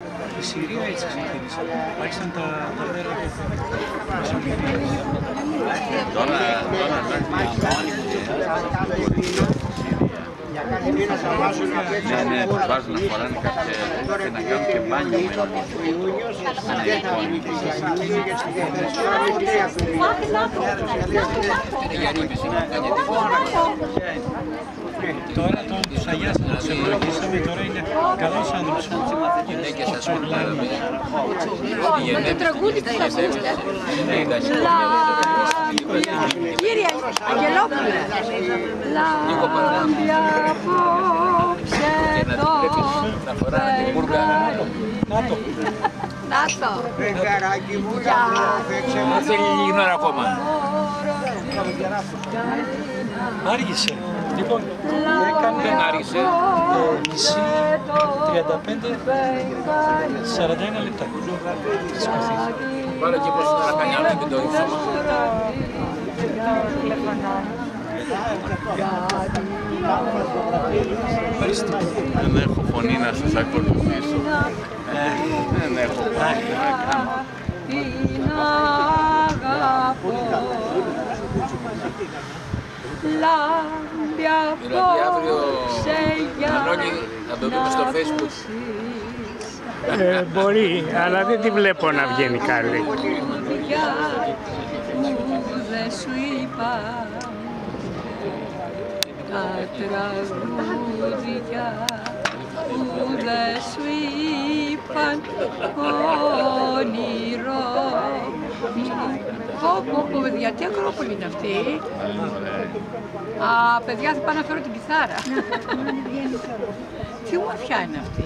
Η Συρία έτσι ξεκίνησε. Άρχισαν τα δέντρα Τώρα ναι, τους βάζουν να φοράνε κάποια και να κάνουν και μπάνιο Τώρα τους αγιάσαμε, τους ευλογήσαμε, τώρα είναι καλός άνθρωπος. γυναίκες ασχολούνται. Το τραγούδι της ακούστε. Κύριε Αγγελόπουλε, λάμπια απόψε το φεγγάρι. Να το. Φεγγαράκι μου, Να θέλει λίγη ώρα ακόμα. Άργησε. Λοιπόν, Δεν άργησε. μισή, 35, 41 λεπτά. Βάλε και πως να κάνει άλλο και το ύψωμα. Δεν έχω φωνή να σας ακολουθήσω. Δεν έχω φωνή να κάνω. Την αγαπώ. Λάμπη απόψε για να το δούμε στο Facebook. Μπορεί, αλλά δεν τη βλέπω να βγαίνει καλή. που δεν σου είπα τα τραγούδια που δεν σου είπαν όνειρο. Πω, παιδιά, τι Ακρόπολη είναι αυτή. Α, παιδιά, θα πάω να φέρω την κιθάρα. Τι ομορφιά είναι αυτή.